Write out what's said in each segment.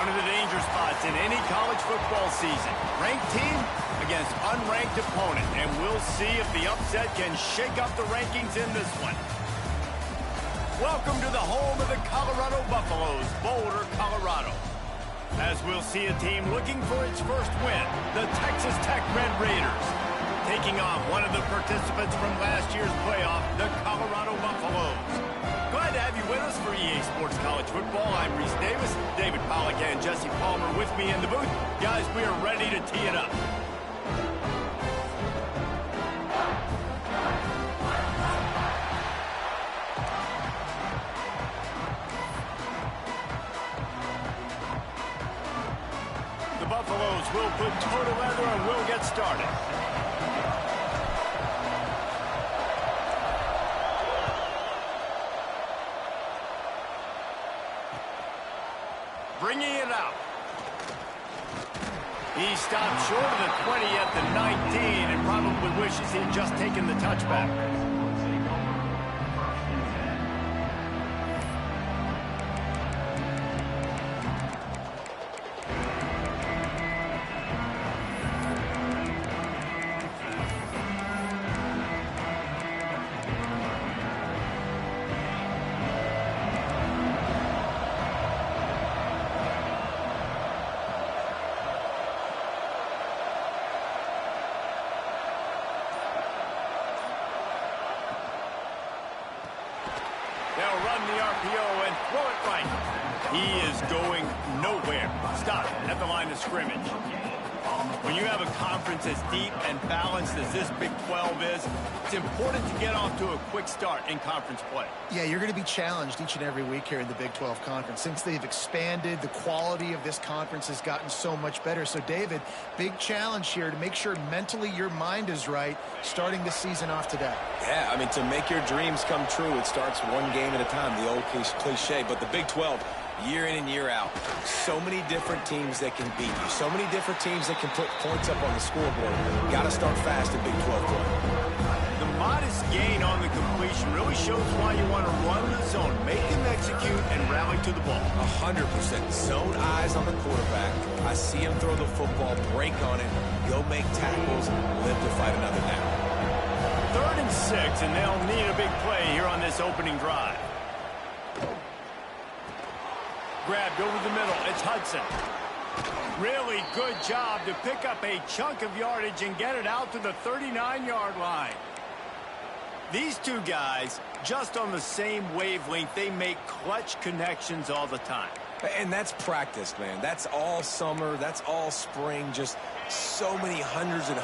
One of the danger spots in any college football season. Ranked team against unranked opponent. And we'll see if the upset can shake up the rankings in this one. Welcome to the home of the Colorado Buffaloes, Boulder, Colorado. As we'll see a team looking for its first win, the Texas Tech Red Raiders. Taking on one of the participants from last year's playoff, the Colorado Buffaloes. Glad to have you with us for EA Sports College Football. I'm Reese Davis, David Pollack and Jesse Palmer with me in the booth. Guys, we are ready to tee it up. The Buffaloes will put toe to leather and we'll get started. Bringing it out. He stopped short of the 20 at the 19 and probably wishes he'd just taken the touchback. They'll run the RPO and throw it right. He is going nowhere. Stop at the line of scrimmage. When you have a conference as deep and balanced as this Big 12 is, it's important to get off to a quick start in conference play. Yeah, you're going to be challenged each and every week here in the Big 12 Conference. Since they've expanded, the quality of this conference has gotten so much better. So, David, big challenge here to make sure mentally your mind is right starting the season off today. Yeah, I mean, to make your dreams come true, it starts one game at a time, the old cliche. But the Big 12, year in and year out, so many different teams that can beat you, so many different teams that can put points up on the scoreboard. Got to start fast in Big 12 play. The modest gain on the completion really shows why you want to run the zone, make him execute, and rally to the ball. 100%. Zone eyes on the quarterback. I see him throw the football, break on it, go make tackles, live to fight another down. 3rd and 6, and they'll need a big play here on this opening drive. Grabbed over the middle. It's Hudson. Really good job to pick up a chunk of yardage and get it out to the 39-yard line. These two guys, just on the same wavelength, they make clutch connections all the time. And that's practice, man. That's all summer. That's all spring. Just so many hundreds and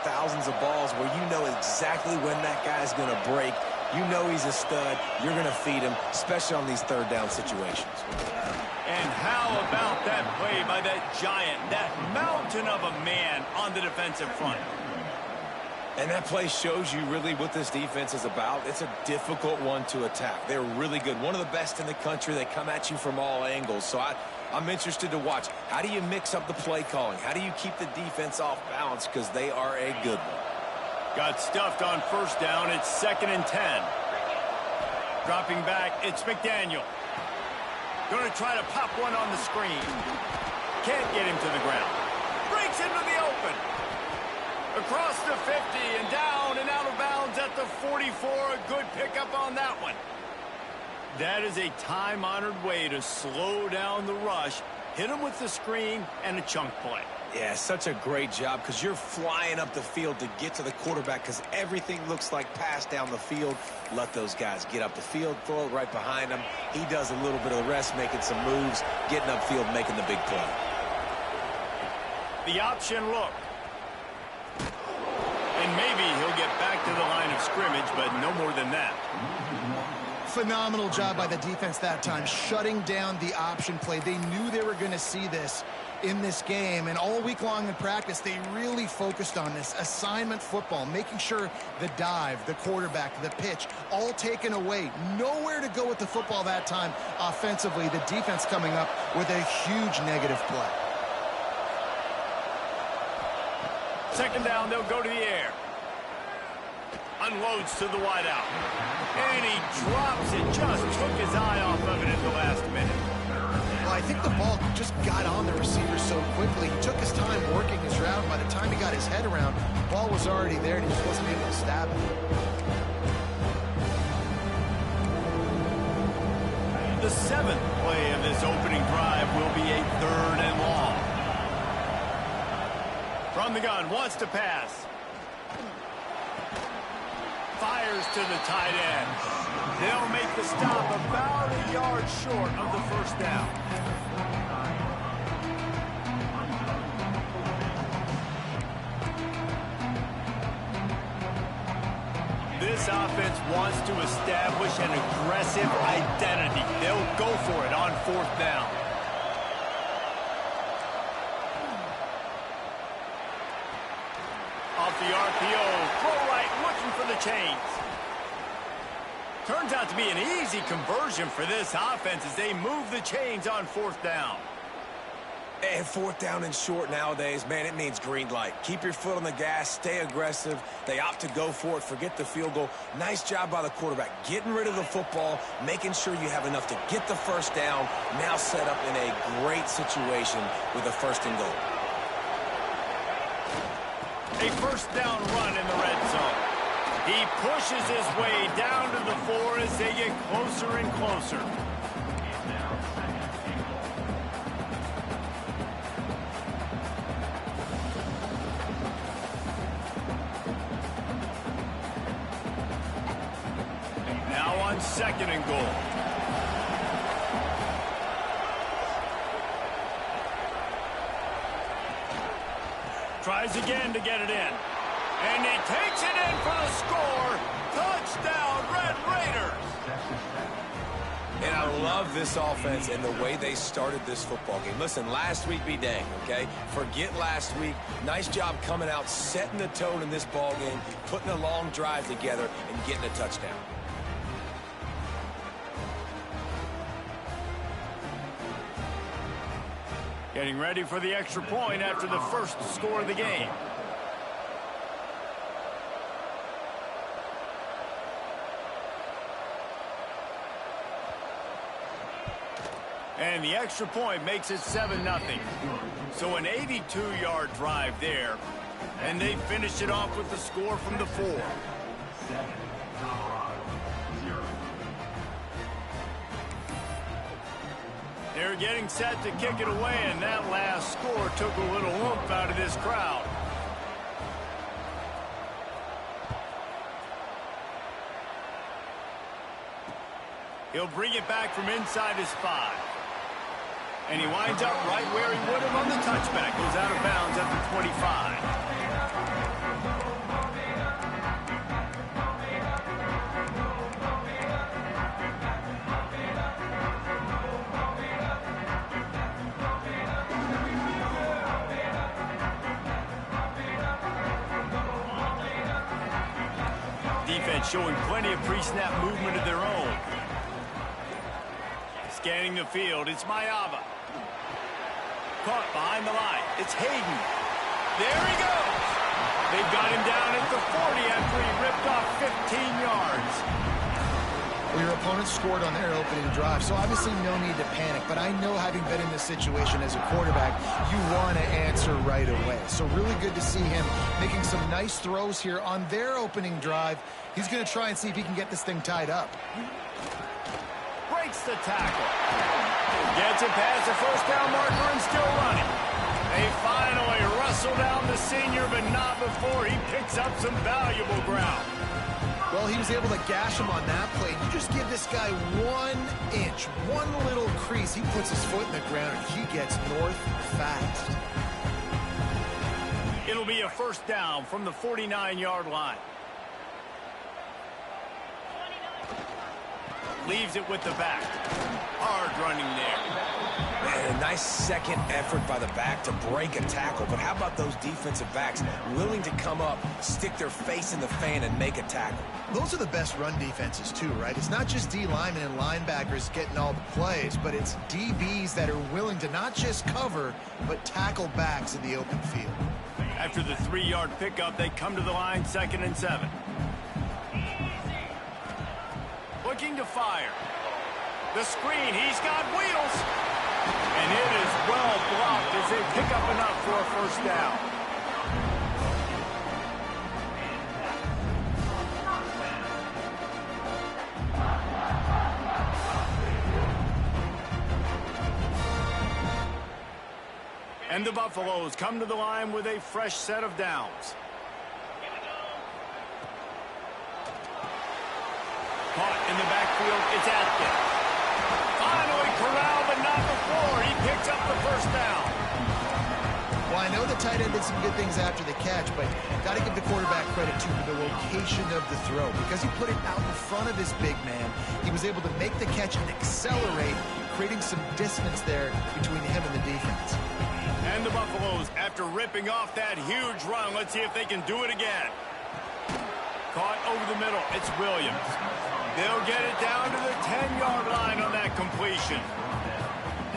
thousands of balls where you know exactly when that guy's going to break. You know he's a stud. You're going to feed him, especially on these third down situations. And how about that play by that giant, that mountain of a man on the defensive front? And that play shows you really what this defense is about. It's a difficult one to attack. They're really good. One of the best in the country. They come at you from all angles. So I'm interested to watch. How do you mix up the play calling? How do you keep the defense off balance? Because they are a good one. Got stuffed on 1st down. It's 2nd and 10. Dropping back, it's McDaniel. Going to try to pop one on the screen. Can't get him to the ground. Breaks into the open. Across the 50 and down and out of bounds at the 44. A good pickup on that one. That is a time-honored way to slow down the rush, hit him with the screen, and a chunk play. Yeah, such a great job because you're flying up the field to get to the quarterback because everything looks like pass down the field. Let those guys get up the field, throw it right behind him. He does a little bit of the rest, making some moves, getting upfield, making the big play. The option look. And maybe he'll get back to the line of scrimmage, but no more than that. Phenomenal job by the defense that time, shutting down the option play. They knew they were going to see this in this game, and all week long in practice, they really focused on this assignment football, making sure the dive, the quarterback, the pitch, all taken away. Nowhere to go with the football that time offensively. The defense coming up with a huge negative play. 2nd down, they'll go to the air. Unloads to the wideout. And he drops it. Just took his eye off of it at the last minute. Well, I think the ball just got on the receiver so quickly. He took his time working his route. By the time he got his head around, the ball was already there, and he just wasn't able to stab it. The 7th play of this opening drive will be a 3rd and long. From the gun, wants to pass. Fires to the tight end. They'll make the stop about a yard short of the first down. This offense wants to establish an aggressive identity. They'll go for it on 4th down. Off the RPO, throw right, looking for the chains. Turns out to be an easy conversion for this offense as they move the chains on 4th down. And 4th down and short nowadays, man, it means green light. Keep your foot on the gas, stay aggressive. They opt to go for it, forget the field goal. Nice job by the quarterback, getting rid of the football, making sure you have enough to get the first down. Now set up in a great situation with a 1st and goal. A 1st down run in the red zone. He pushes his way down to the 4 as they get closer and closer. Now on 2nd and goal. Tries again to get it in. And he takes it in for the score. Touchdown, Red Raiders. And I love this offense and the way they started this football game. Listen, last week be dang, okay? Forget last week. Nice job coming out, setting the tone in this ball game, putting a long drive together, and getting a touchdown. Getting ready for the extra point after the first score of the game. And the extra point makes it 7-0. So an 82-yard drive there. And they finish it off with the score from the 4. They're getting set to kick it away, and that last score took a little oomph out of this crowd. He'll bring it back from inside his 5. And he winds up right where he would have on the touchback. Goes out of bounds at the 25. Defense showing plenty of pre-snap movement of their own. Scanning the field, it's Mayava. Caught behind the line, it's Hayden. There he goes. They've got him down at the 40 after he ripped off 15 yards. Well, your opponent scored on their opening drive, so obviously no need to panic. But I know, having been in this situation as a quarterback, you want to answer right away. So really good to see him making some nice throws here on their opening drive. He's going to try and see if he can get this thing tied up. Breaks the tackle. Gets it past the first down marker and still running. They finally wrestle down the senior, but not before he picks up some valuable ground. Well, he was able to gash him on that play. You just give this guy 1 inch, one little crease. He puts his foot in the ground, and he gets north fast. It'll be a 1st down from the 49-yard line. Leaves it with the back. Hard running there. Man, a nice second effort by the back to break a tackle. But how about those defensive backs willing to come up, stick their face in the fan, and make a tackle? Those are the best run defenses, too, right? It's not just D linemen and linebackers getting all the plays, but it's DBs that are willing to not just cover, but tackle backs in the open field. After the 3-yard pickup, they come to the line, 2nd and 7. Looking to fire. The screen, he's got wheels. And it is well blocked as they pick up enough for a first down. And the Buffaloes come to the line with a fresh set of downs. Caught in the backfield, it's Atkins. Finally corralled, but not before. He picks up the first down. Well, I know the tight end did some good things after the catch, but got to give the quarterback credit to the location of the throw. Because he put it out in front of his big man, he was able to make the catch and accelerate, creating some distance there between him and the defense. And the Buffaloes, after ripping off that huge run, let's see if they can do it again. Caught over the middle, it's Williams. They'll get it down to the 10-yard line on that completion.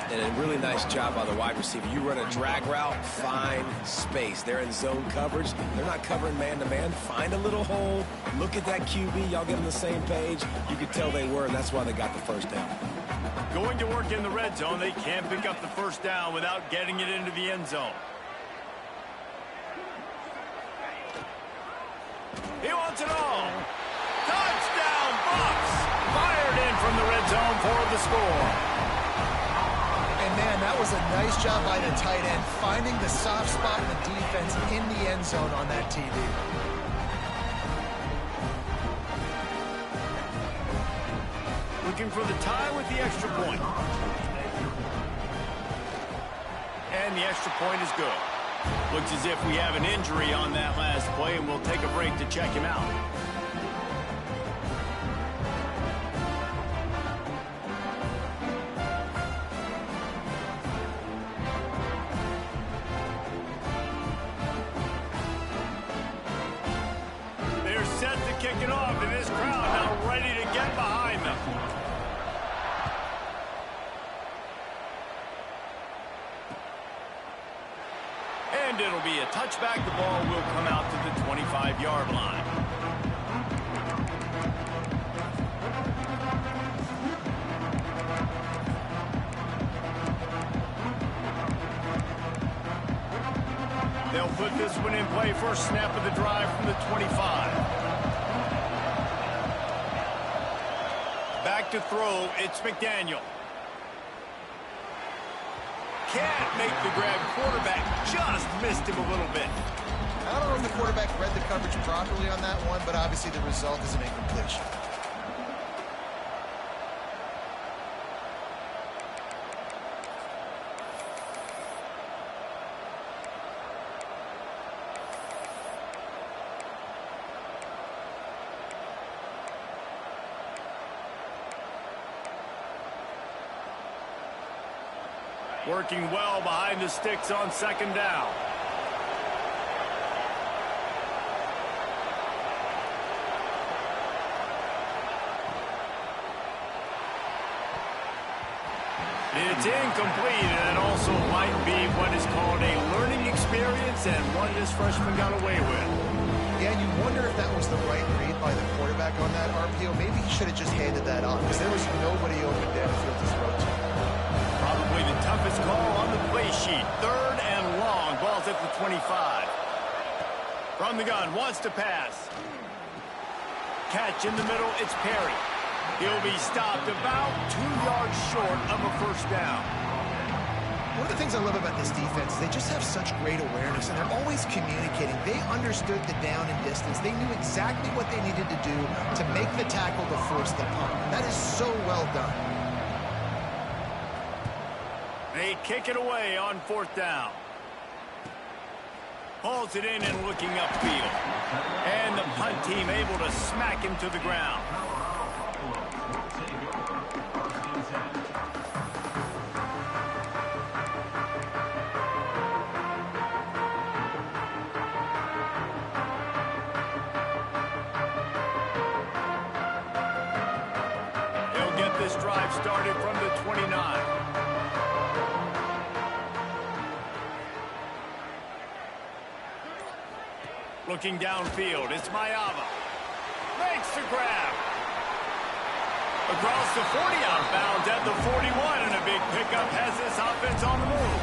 And a really nice job by the wide receiver. You run a drag route, find space. They're in zone coverage. They're not covering man-to-man. Find a little hole. Look at that QB. Y'all get on the same page. You could tell they were, and that's why they got the first down. Going to work in the red zone, they can't pick up the first down without getting it into the end zone. He wants it all. Touchdown, Bucs! Fired in from the red zone for the score. And man, that was a nice job by the tight end, finding the soft spot in the defense in the end zone on that TD. Looking for the tie with the extra point. And the extra point is good. Looks as if we have an injury on that last play, and we'll take a break to check him out. They're set to kick it off, and this crowd now ready to get behind them. And it'll be a touchback. The ball will come out to the 25-yard line. They'll put this one in play. First snap of the drive from the 25. Back to throw. It's McDaniel. Can't make the grab. Quarterback just missed him a little bit. I don't know if the quarterback read the coverage properly on that one, but obviously the result is an incompletion. Working well behind the sticks on second down. It's incomplete, and it also might be what is called a learning experience and one this freshman got away with. Yeah, you wonder if that was the right read by the quarterback on that RPO. Maybe he should have just handed that off because there was nobody open downfield to throw to. Probably the toughest call on the play sheet. Third and long. Ball's at the 25. From the gun, wants to pass. Catch in the middle, it's Perry. He'll be stopped about 2 yards short of a first down. One of the things I love about this defense is they just have such great awareness, and they're always communicating. They understood the down and distance. They knew exactly what they needed to do to make the tackle to force the punt. And that is so well done. They kick it away on fourth down. Hauls it in and looking upfield. And the punt team able to smack him to the ground. They'll get this drive started from the 29. Looking downfield, it's Mayava. Makes the grab. Across the 40 out of bounds at the 41, and a big pickup has this offense on the move.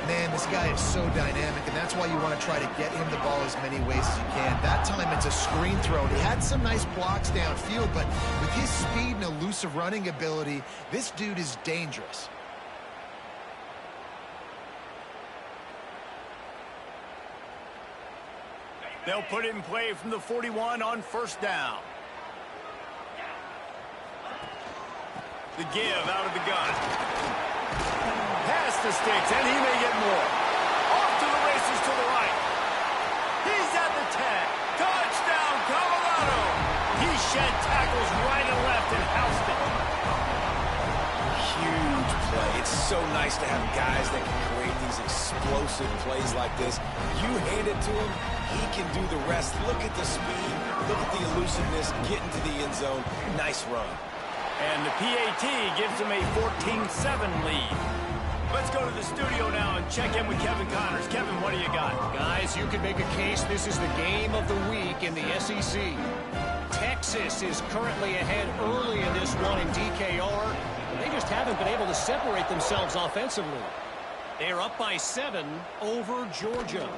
Man, this guy is so dynamic, and that's why you want to try to get him the ball as many ways as you can. That time, it's a screen throw. He had some nice blocks downfield, but with his speed and elusive running ability, this dude is dangerous. They'll put it in play from the 41 on first down. The give out of the gun. Pass the sticks, and he may get more. Off to the races to the right. He's at the 10. Touchdown, Colorado. He shed tackles right and left and housed it. Huge play. It's so nice to have guys that can create these explosive plays like this. You hand it to him, he can do the rest. Look at the speed. Look at the elusiveness. Get into the end zone. Nice run. And the PAT gives him a 14-7 lead. Let's go to the studio now and check in with Kevin Connors. Kevin, what do you got? Guys, you can make a case this is the game of the week in the SEC. Texas is currently ahead early in this one in DKR. They just haven't been able to separate themselves offensively. They're up by 7 over Georgia.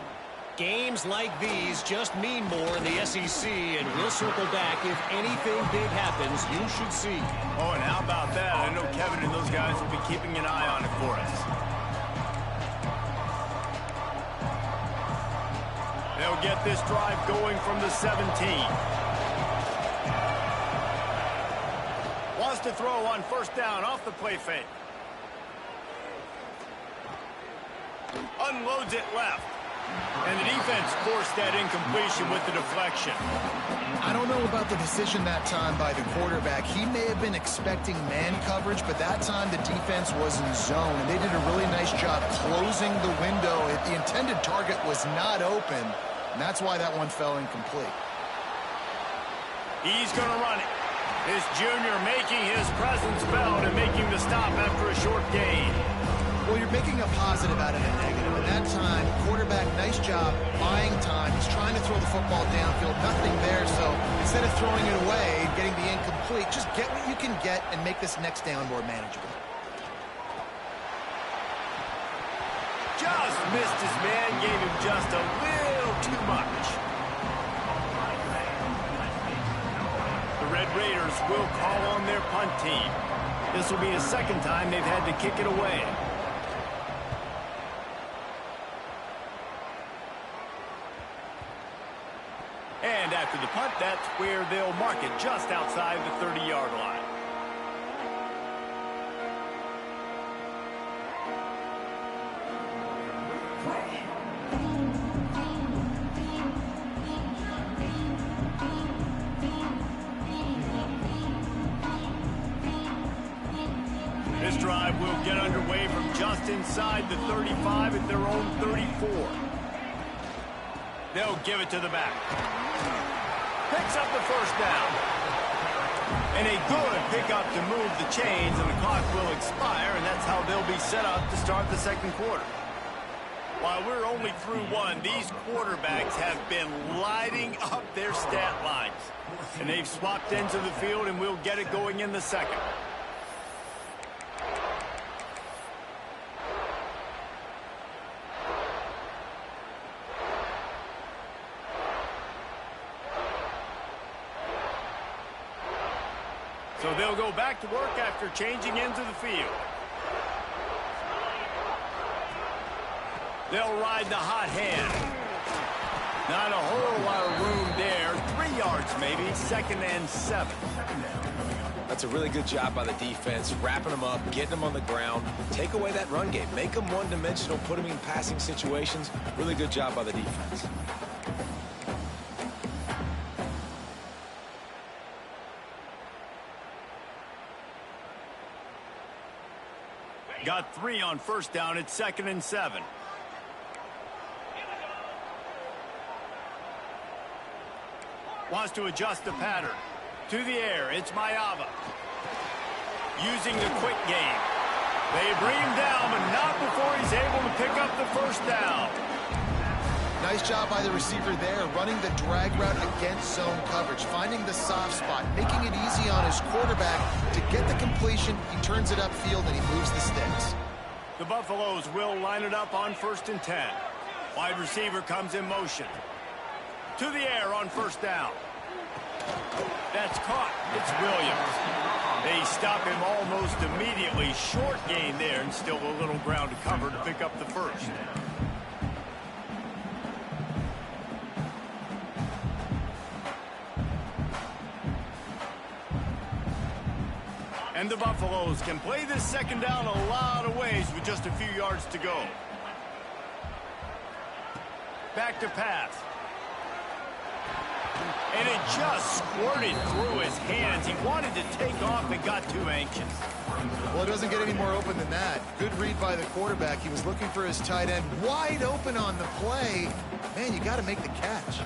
Games like these just mean more in the SEC, and we'll circle back. If anything big happens, you should see. Oh, and how about that? I know Kevin and those guys will be keeping an eye on it for us. They'll get this drive going from the 17. Wants to throw on first down off the play fake. Unloads it left. And the defense forced that incompletion with the deflection. I don't know about the decision that time by the quarterback. He may have been expecting man coverage, but that time the defense was in zone, and they did a really nice job closing the window. The intended target was not open, and that's why that one fell incomplete. He's going to run it. This junior making his presence felt and making the stop after a short gain. Well, you're making a positive out of a negative. And that time, quarterback, nice job buying time. He's trying to throw the football downfield. Nothing there, so instead of throwing it away and getting the incomplete, just get what you can get and make this next down more manageable. Just missed his man, gave him just a little too much. The Red Raiders will call on their punt team. This will be the second time they've had to kick it away. And after the punt, that's where they'll mark it, just outside the 30-yard line. This drive will get underway from just inside the 35 at their own 34. They'll give it to the back. Picks up the first down. And a good pickup to move the chains, and the clock will expire, and that's how they'll be set up to start the second quarter. While we're only through one, these quarterbacks have been lighting up their stat lines. And they've swapped ends of the field, and we'll get it going in the second. So they'll go back to work after changing into the field. They'll ride the hot hand. Not a whole lot of room there. 3 yards maybe, 2nd and 7. That's a really good job by the defense, wrapping them up, getting them on the ground. Take away that run game. Make them one-dimensional, put them in passing situations. Really good job by the defense. Got 3 on first down. It's 2nd and 7. Wants to adjust the pattern. To the air, it's Mayava. Using the quick game. They bring him down, but not before he's able to pick up the first down. Nice job by the receiver there, running the drag route against zone coverage, finding the soft spot, making it easy on his quarterback to get the completion. He turns it upfield, and he moves the sticks. The Buffaloes will line it up on 1st and 10. Wide receiver comes in motion. To the air on 1st down. That's caught. It's Williams. They stop him almost immediately. Short gain there, and still a little ground to cover to pick up the first. And the Buffaloes can play this 2nd down a lot of ways with just a few yards to go. Back to pass. And it just squirted through his hands. He wanted to take off and got too anxious. Well, it doesn't get any more open than that. Good read by the quarterback. He was looking for his tight end wide open on the play. Man, you got to make the catch.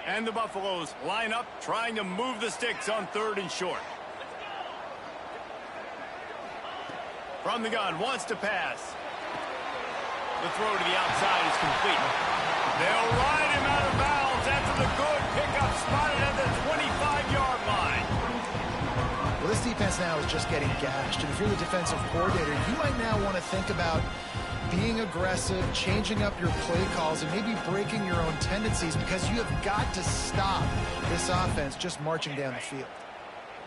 And the Buffaloes line up, trying to move the sticks on 3rd and short. From the gun, wants to pass. The throw to the outside is complete. They'll ride him out of bounds after the good pickup spotted at the 25-yard line. Well, this defense now is just getting gashed. And if you're the defensive coordinator, you might now want to think about being aggressive, changing up your play calls, and maybe breaking your own tendencies, because you have got to stop this offense just marching down the field.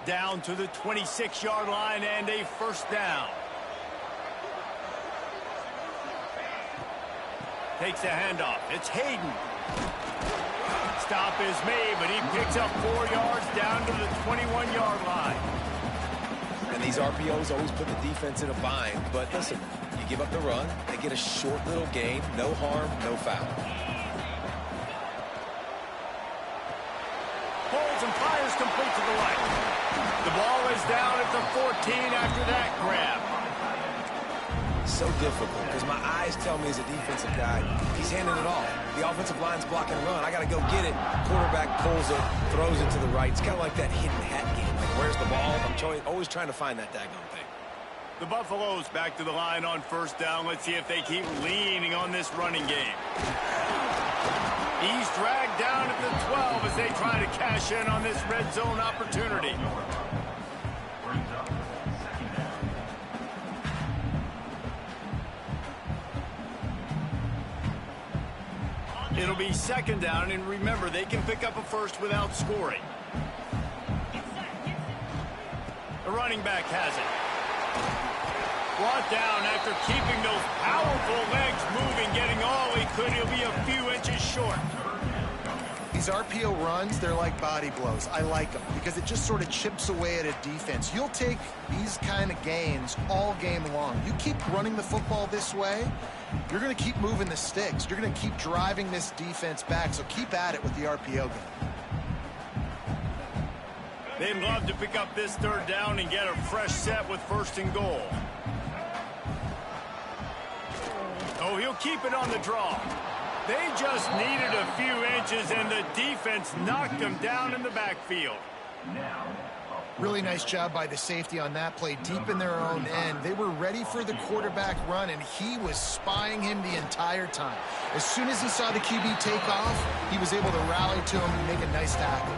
Down to the 26-yard line and a 1st down. Takes a handoff. It's Hayden. Stop is made, but he picks up 4 yards down to the 21-yard line. And these RPOs always put the defense in a bind. But listen, you give up the run, they get a short little gain, no harm, no foul. Holds and fires complete to the right. The ball is down at the 14 after that grab. So difficult because my eyes tell me as a defensive guy, he's handing it off. The offensive line's blocking run. I got to go get it. Quarterback pulls it, throws it to the right. It's kind of like that hidden hat game. Like, where's the ball? I'm always trying to find that daggone thing. The Buffaloes back to the line on 1st down. Let's see if they keep leaning on this running game. He's dragged down at the 12 as they try to cash in on this red zone opportunity. It'll be 2nd down, and remember, they can pick up a first without scoring. The running back has it. Brought down after keeping those powerful legs moving, getting all he could. He'll be a few inches short. These RPO runs, they're like body blows. I like them because it just sort of chips away at a defense. You'll take these kind of gains all game long. You keep running the football this way, you're going to keep moving the sticks. You're going to keep driving this defense back, so keep at it with the RPO game. They'd love to pick up this 3rd down and get a fresh set with 1st and goal. Oh, he'll keep it on the draw. They just needed a few inches, and the defense knocked them down in the backfield. Really nice job by the safety on that play, deep in their own end. They were ready for the quarterback run, and he was spying him the entire time. As soon as he saw the QB take off, he was able to rally to him and make a nice tackle.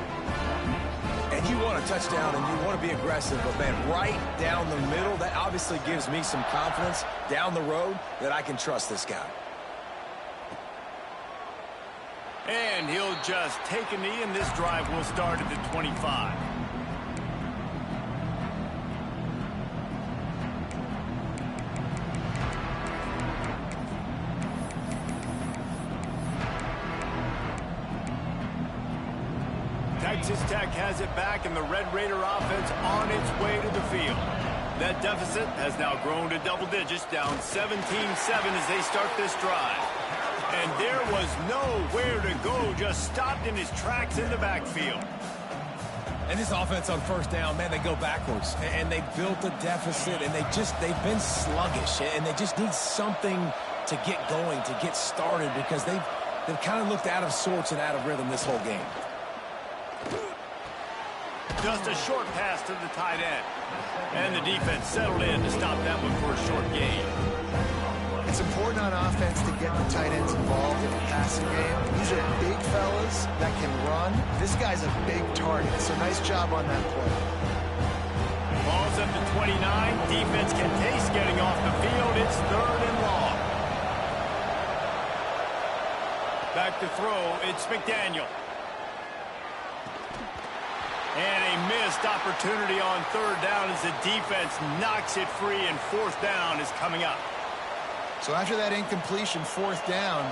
And you want a touchdown, and you want to be aggressive, but, man, right down the middle, that obviously gives me some confidence down the road that I can trust this guy. And he'll just take a knee, and this drive will start at the 25. Texas Tech has it back, and the Red Raider offense on its way to the field. That deficit has now grown to double digits, down 17-7 as they start this drive. And there was nowhere to go, just stopped in his tracks in the backfield. And this offense on 1st down, man, they go backwards. And they built a deficit, and they've been sluggish. And they just need something to get going, to get started, because they've kind of looked out of sorts and out of rhythm this whole game. Just a short pass to the tight end. And the defense settled in to stop that one for a short gain. It's important on offense to get the tight ends involved in the passing game. These are big fellas that can run. This guy's a big target, so nice job on that play. Ball's up to 29. Defense can taste getting off the field. It's 3rd and long. Back to throw. It's McDaniel. And a missed opportunity on 3rd down as the defense knocks it free, and 4th down is coming up. So after that incompletion, 4th down,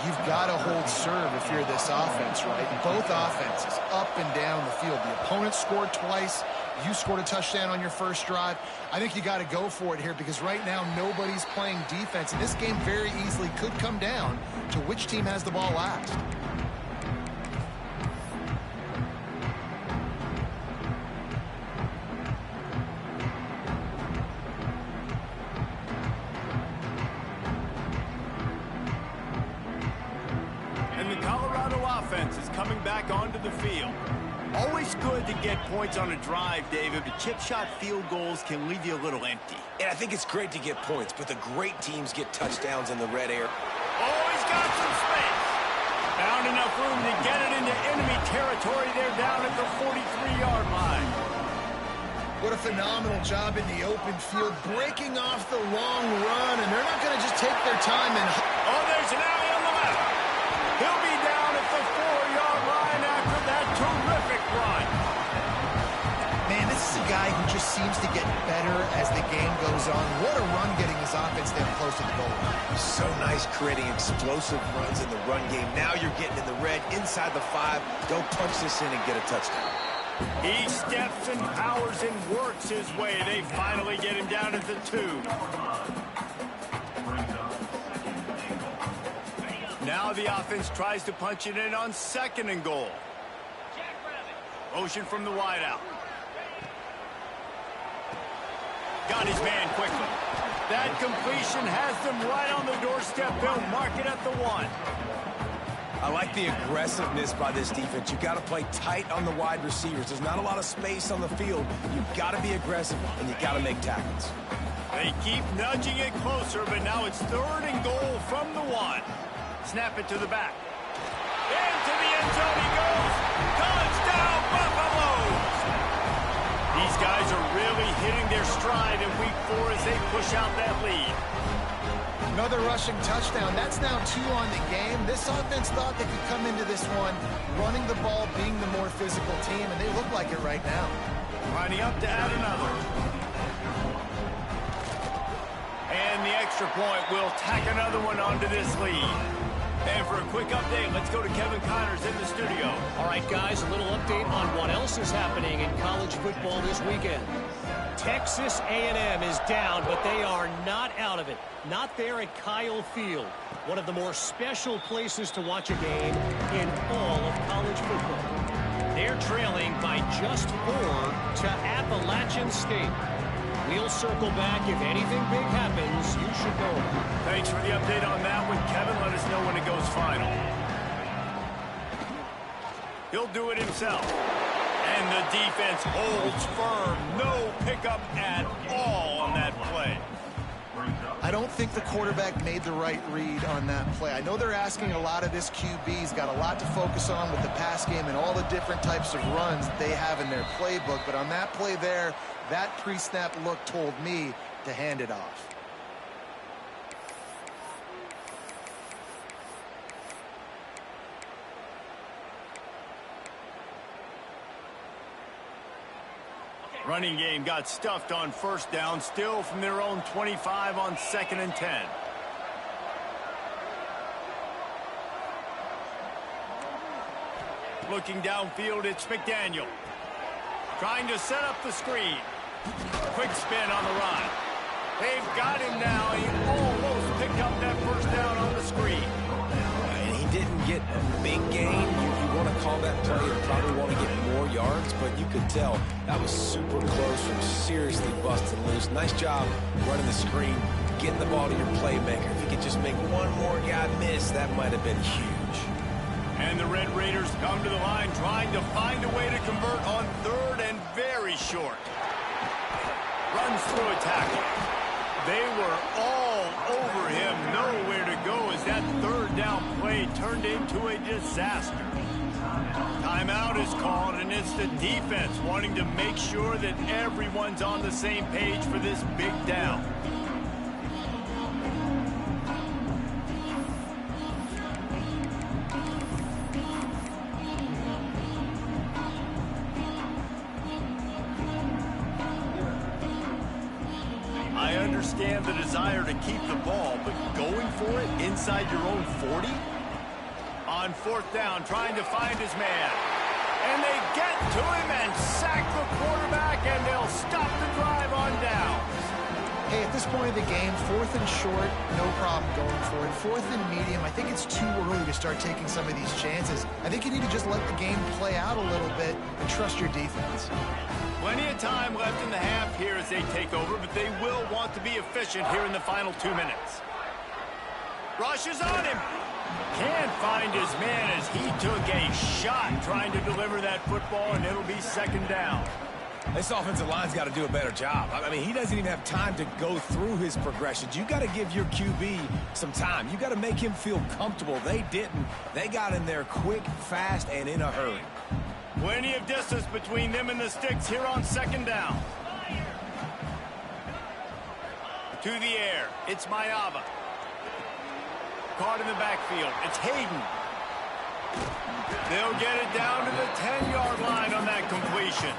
you've got to hold serve if you're this offense, right? Both offenses up and down the field. The opponent scored twice. You scored a touchdown on your first drive. I think you got to go for it here because right now nobody's playing defense. And this game very easily could come down to which team has the ball last. Is coming back onto the field. Always good to get points on a drive, David, but chip shot field goals can leave you a little empty. And I think it's great to get points, but the great teams get touchdowns in the red area. Oh, he's got some space. Found enough room to get it into enemy territory. They're down at the 43-yard line. What a phenomenal job in the open field, breaking off the long run, and they're not going to just take their time and... Oh, there's an alley on the left. He'll be down at the 4-yard line after that terrific run. Man, this is a guy who just seems to get better as the game goes on. What a run getting his offense down close to the goal line. So nice creating explosive runs in the run game. Now you're getting in the red inside the 5. Go punch this in and get a touchdown. He steps and powers and works his way. They finally get him down at the 2. Now the offense tries to punch it in on 2nd and goal. Motion from the wideout. Got his man quickly. That completion has them right on the doorstep. They'll mark it at the 1. I like the aggressiveness by this defense. You got to play tight on the wide receivers. There's not a lot of space on the field. You got to be aggressive, and you got to make tackles. They keep nudging it closer, but now it's 3rd and goal from the 1. Snap it to the back. Into the end zone he goes. Touchdown, Buffaloes! These guys are really hitting their stride in week 4 as they push out that lead. Another rushing touchdown. That's now 2 on the game. This offense thought they could come into this one running the ball, being the more physical team, and they look like it right now. Lining up to add another. And the extra point will tack another one onto this lead. And for a quick update, let's go to Kevin Connors in the studio. All right, guys, a little update on what else is happening in college football this weekend. Texas A&M is down, but they are not out of it. Not there at Kyle Field, one of the more special places to watch a game in all of college football. They're trailing by just 4 to Appalachian State. We'll circle back. If anything big happens, you should know. Thanks for the update on that one, Kevin. Let us know when it goes final. He'll do it himself. And the defense holds firm. No pickup at all on that play. I don't think the quarterback made the right read on that play. I know they're asking a lot of this QB. He's got a lot to focus on with the pass game and all the different types of runs that they have in their playbook. But on that play there, that pre-snap look told me to hand it off. Running game got stuffed on 1st down, still from their own 25 on 2nd and 10. Looking downfield, it's McDaniel. Trying to set up the screen. Quick spin on the run. They've got him now. He almost picked up that 1st down on the screen. And he didn't get a big gain. You want to call that play and probably want to get more yards, but you could tell that was super close from seriously busting loose. Nice job running the screen, getting the ball to your playmaker. If you could just make one more guy miss, that might have been huge. And the Red Raiders come to the line trying to find a way to convert on third and very short. Runs through a tackle. They were all over him. Nowhere to go as that third down play turned into a disaster. Timeout is called, and it's the defense wanting to make sure that everyone's on the same page for this big down. I understand the desire to keep the ball, but going for it inside your own 40? On fourth down, trying to find his man. And they get to him and sack the quarterback, and they'll stop the drive on downs. Hey, at this point of the game, fourth and short, no problem going for it. Fourth and medium, I think it's too early to start taking some of these chances. I think you need to just let the game play out a little bit and trust your defense. Plenty of time left in the half here as they take over, but they will want to be efficient here in the final 2 minutes. Rushes on him. Can't find his man as he took a shot trying to deliver that football, and it'll be second down. This offensive line's got to do a better job. I mean, he doesn't even have time to go through his progressions. You got to give your QB some time. You got to make him feel comfortable. They didn't. They got in there quick, fast, and in a hurry. Plenty of distance between them and the sticks here on second down. To the air, it's Mayava. Caught in the backfield, it's Hayden. They'll get it down to the 10-yard line on that completion.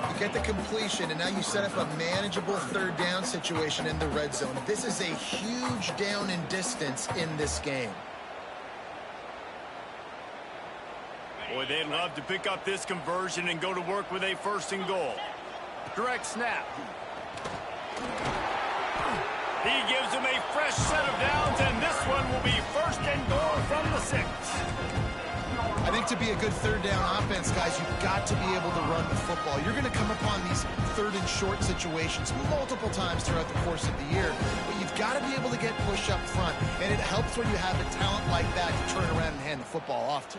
You get the completion, and now you set up a manageable third down situation in the red zone. This is a huge down in distance in this game. Boy, they'd love to pick up this conversion and go to work with a first and goal. Direct snap. He gives them a fresh set of downs, and this one will be first and goal from the 6. I think to be a good third down offense, guys, you've got to be able to run the football. You're going to come upon these third and short situations multiple times throughout the course of the year, but you've got to be able to get push up front, and it helps when you have a talent like that to turn around and hand the football off to.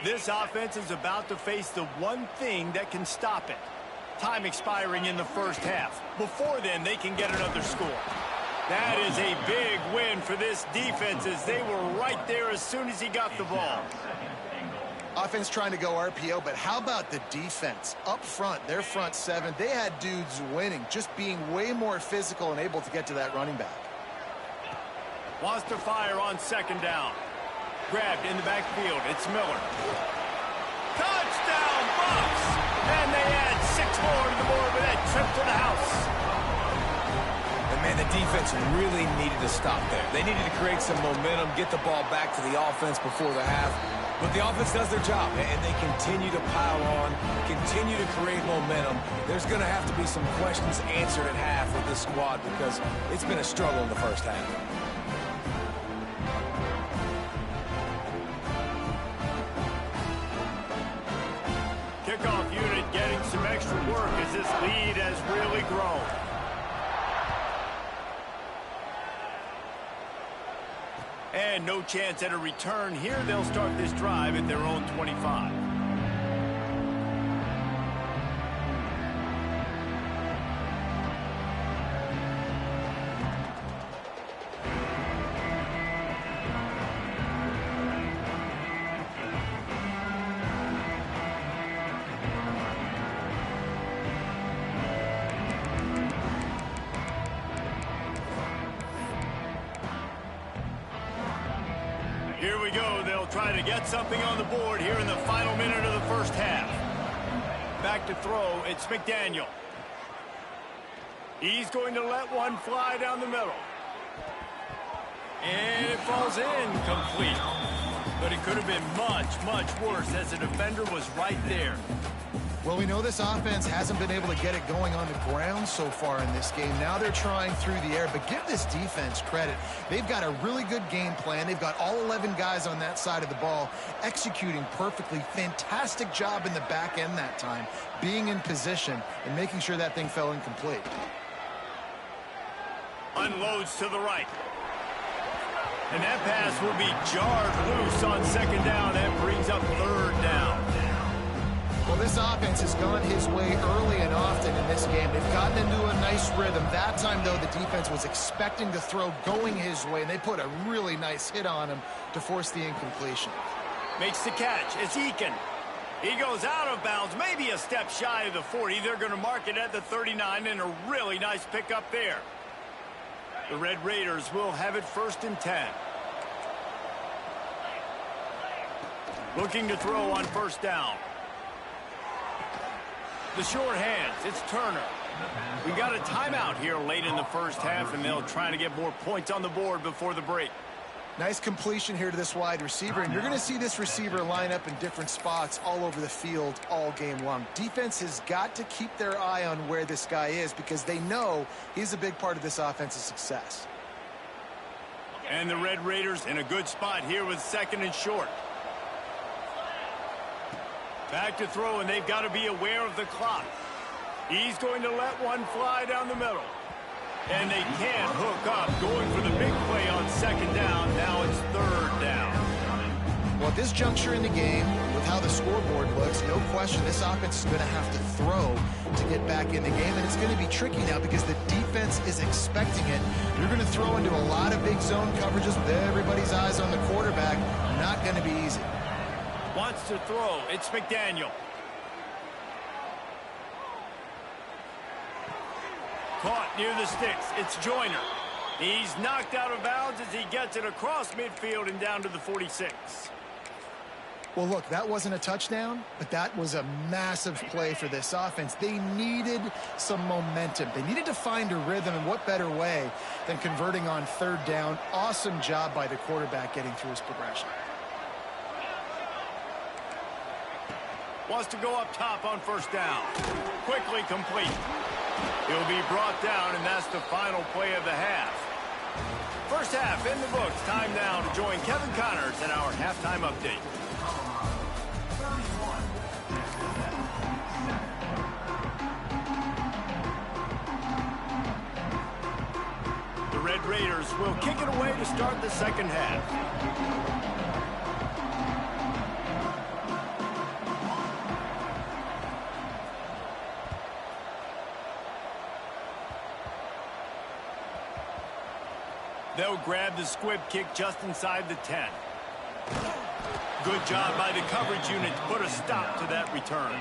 This offense is about to face the one thing that can stop it. Time expiring in the first half. Before then, they can get another score. That is a big win for this defense as they were right there as soon as he got the ball. Offense trying to go RPO, but how about the defense? Up front, their front seven, they had dudes winning, just being way more physical and able to get to that running back. Wants to fire on second down. Grabbed in the backfield, it's Miller. Touchdown, Bucks! And they add 6 more to the board with that trip to the house. And man, the defense really needed to stop there. They needed to create some momentum, get the ball back to the offense before the half. But the offense does their job, and they continue to pile on, continue to create momentum. There's going to have to be some questions answered at half with this squad because it's been a struggle in the first half. Kickoff unit getting some extra work as this lead has really grown. And no chance at a return here. They'll start this drive at their own 25. Here we go. They'll try to get something on the board here in the final minute of the first half. Back to throw. It's McDaniel. He's going to let one fly down the middle. And it falls incomplete. But it could have been much, much worse as the defender was right there. Well, we know this offense hasn't been able to get it going on the ground so far in this game. Now they're trying through the air, but give this defense credit. They've got a really good game plan. They've got all 11 guys on that side of the ball executing perfectly. Fantastic job in the back end that time, being in position and making sure that thing fell incomplete. Unloads to the right. And that pass will be jarred loose on second down. That brings up third down. Well, this offense has gone his way early and often in this game. They've gotten into a nice rhythm. That time, though, the defense was expecting the throw going his way, and they put a really nice hit on him to force the incompletion. Makes the catch. It's Eakin. He goes out of bounds, maybe a step shy of the 40. They're going to mark it at the 39, and a really nice pickup there. The Red Raiders will have it 1st and 10. Looking to throw on 1st down. The short hands, it's Turner. We got a timeout here late in the 1st half, and they'll try to get more points on the board before the break. Nice completion here to this wide receiver, and you're going to see this receiver line up in different spots all over the field all game long. Defense has got to keep their eye on where this guy is because they know he's a big part of this offense's success. And the Red Raiders in a good spot here with 2nd and short. Back to throw, and they've got to be aware of the clock. He's going to let one fly down the middle. And they can't hook up, going for the big play on 2nd down. Now it's 3rd down. Well, at this juncture in the game, with how the scoreboard looks, no question this offense is going to have to throw to get back in the game. And it's going to be tricky now because the defense is expecting it. You're going to throw into a lot of big zone coverages with everybody's eyes on the quarterback. Not going to be easy. Wants to throw. It's McDaniel. Caught near the sticks. It's Joyner. He's knocked out of bounds as he gets it across midfield and down to the 46. Well, look, that wasn't a touchdown, but that was a massive play for this offense. They needed some momentum. They needed to find a rhythm, and what better way than converting on 3rd down. Awesome job by the quarterback getting through his progression. Wants to go up top on 1st down. Quickly complete. He'll be brought down, and that's the final play of the half. 1st half in the books. Time now to join Kevin Connors in our halftime update. The Red Raiders will kick it away to start the 2nd half. They'll grab the squib kick just inside the 10. Good job by the coverage unit to put a stop to that return.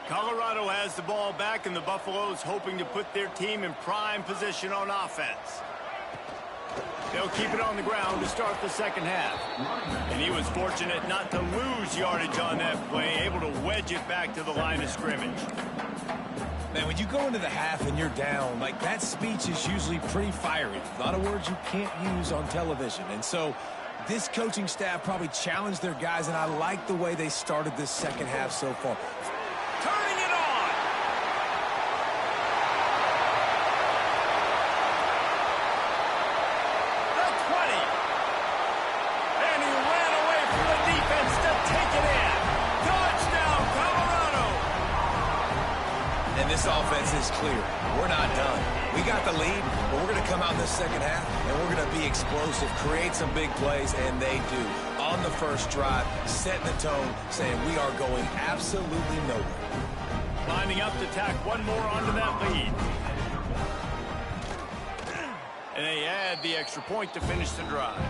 Colorado has the ball back, and the Buffaloes hoping to put their team in prime position on offense. They'll keep it on the ground to start the 2nd half. And he was fortunate not to lose yardage on that play, able to wedge it back to the line of scrimmage. Man, when you go into the half and you're down, like that speech is usually pretty fiery. A lot of words you can't use on television. And so this coaching staff probably challenged their guys, and I like the way they started this 2nd half so far. Turning it on! This offense is clear. We're not done. We got the lead, but we're going to come out in the 2nd half, and we're going to be explosive, create some big plays, and they do. On the 1st drive, setting the tone, saying we are going absolutely nowhere. Lining up to tack one more onto that lead. And they add the extra point to finish the drive.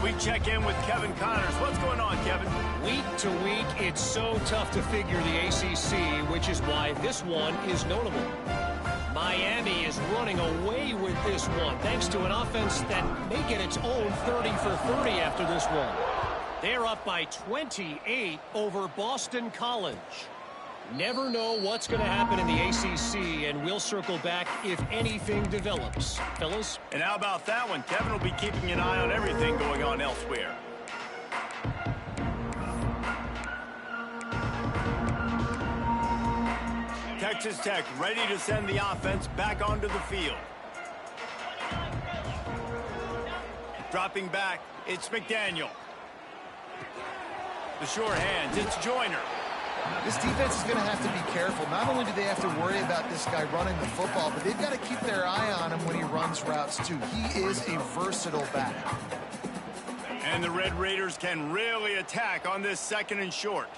We check in with Kevin Connors. What's going on, Kevin? Week to week, it's so tough to figure the ACC, which is why this one is notable. Miami is running away with this one, thanks to an offense that may get its own 30 for 30 after this one. They're up by 28 over Boston College. Never know what's going to happen in the ACC, and we'll circle back if anything develops. Fellas? And how about that one? Kevin will be keeping an eye on everything going on elsewhere. Texas Tech ready to send the offense back onto the field. Dropping back, it's McDaniel. The short hands, it's Joyner. This defense is going to have to be careful. Not only do they have to worry about this guy running the football, but they've got to keep their eye on him when he runs routes too. He is a versatile back. And the Red Raiders can really attack on this 2nd and short.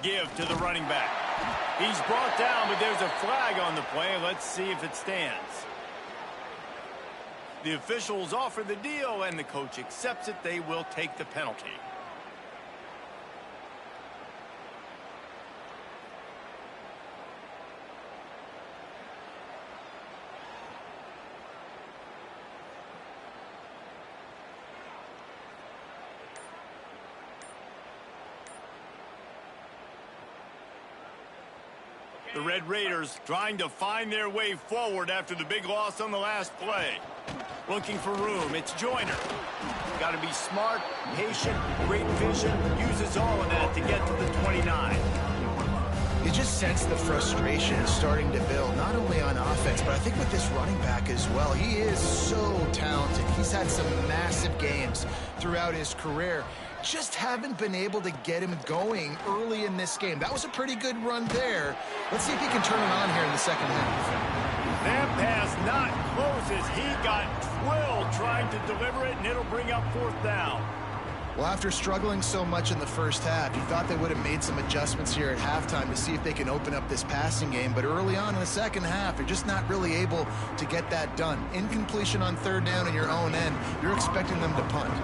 Give to the running back. He's brought down, but there's a flag on the play. Let's see if it stands. The officials offer the deal, and the coach accepts it. They will take the penalty. The Red Raiders trying to find their way forward after the big loss on the last play. Looking for room. It's Joyner. Got to be smart, patient, great vision. Uses all of that to get to the 29. You just sense the frustration starting to build, not only on offense, but I think with this running back as well. He is so talented. He's had some massive games throughout his career. Just haven't been able to get him going early in this game. That was a pretty good run there. Let's see if he can turn it on here in the second half. That pass not close as he got twirled trying to deliver it, and it'll bring up 4th down. Well, after struggling so much in the first half, you thought they would have made some adjustments here at halftime to see if they can open up this passing game. But early on in the second half, they're just not really able to get that done. Incompletion on 3rd down in your own end, you're expecting them to punt.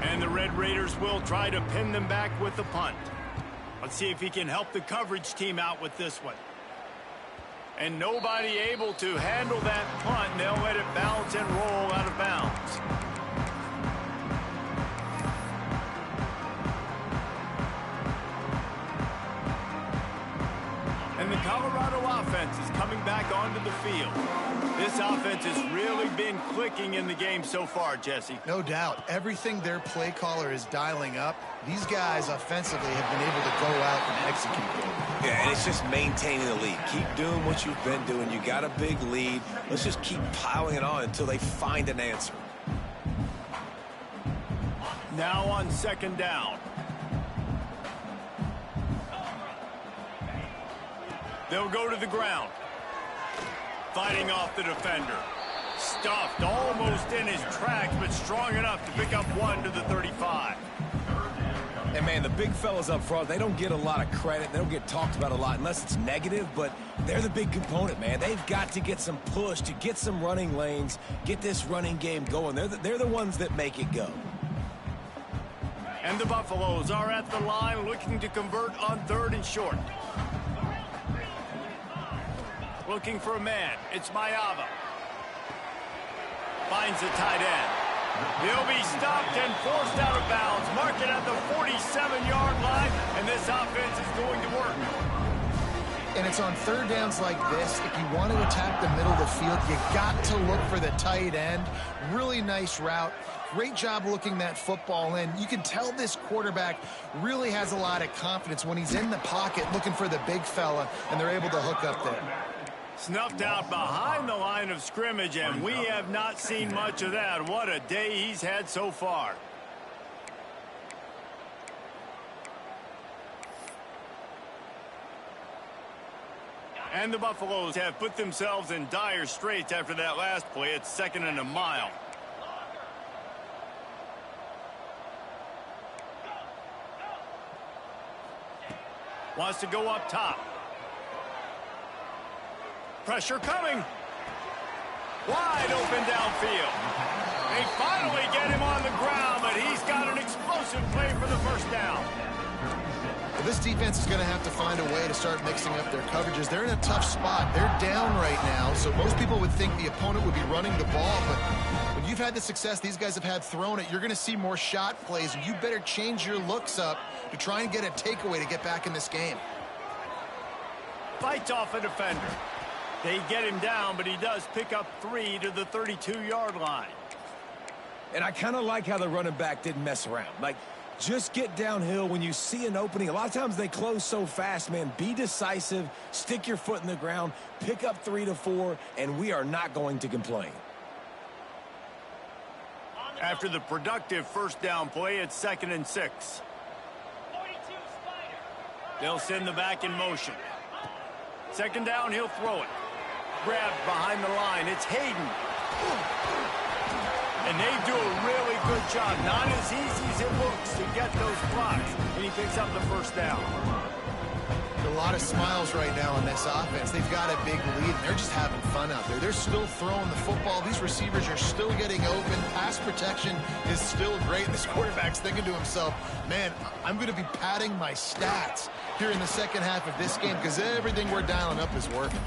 And the Red Raiders will try to pin them back with the punt. Let's see if he can help the coverage team out with this one. And nobody able to handle that punt, and they'll let it bounce and roll out of bounds. And the Colorado offense is coming back onto the field. This offense has really been clicking in the game so far, Jesse. No doubt. Everything their play caller is dialing up, these guys offensively have been able to go out and execute. Yeah, and it's just maintaining the lead. Keep doing what you've been doing. You got a big lead. Let's just keep piling it on until they find an answer. Now on 2nd down. They'll go to the ground. Fighting off the defender. Stuffed almost in his tracks, but strong enough to pick up 1 to the 35. And, man, the big fellas up front, they don't get a lot of credit. They don't get talked about a lot unless it's negative, but they're the big component, man. They've got to get some push, to get some running lanes, get this running game going. They're the ones that make it go. And the Buffaloes are at the line looking to convert on 3rd and short. Looking for a man. It's Mayava. Finds the tight end. He'll be stopped and forced out of bounds. Mark it at the 47-yard line, and this offense is going to work. And it's on 3rd downs like this. If you want to attack the middle of the field, you got to look for the tight end. Really nice route. Great job looking that football in. You can tell this quarterback really has a lot of confidence when he's in the pocket looking for the big fella, and they're able to hook up there. Snuffed out behind the line of scrimmage, and we have not seen much of that. What a day he's had so far. And the Buffaloes have put themselves in dire straits after that last play. It's 2nd and a mile. Wants to go up top. Pressure coming. Wide open downfield. They finally get him on the ground, but he's got an explosive play for the 1st down. Well, this defense is going to have to find a way to start mixing up their coverages. They're in a tough spot. They're down right now, so most people would think the opponent would be running the ball, but when you've had the success these guys have had throwing it, you're going to see more shot plays, and you better change your looks up to try and get a takeaway to get back in this game. Fights off a defender. They get him down, but he does pick up 3 to the 32-yard line. And I kind of like how the running back didn't mess around. Like, Just get downhill when you see an opening. A lot of times they close so fast, man. Be decisive, stick your foot in the ground, pick up 3 to 4, and we are not going to complain. After the productive first down play, it's 2nd and 6. They'll send the back in motion. 2nd down, he'll throw it. Grabbed behind the line. It's Hayden. And they do a really good job. Not as easy as it looks to get those blocks. And he picks up the first down. A lot of smiles right now on this offense. They've got a big lead, and they're just having fun out there. They're still throwing the football. These receivers are still getting open. Pass protection is still great. This quarterback's thinking to himself, man, I'm going to be padding my stats here in the second half of this game because everything we're dialing up is working.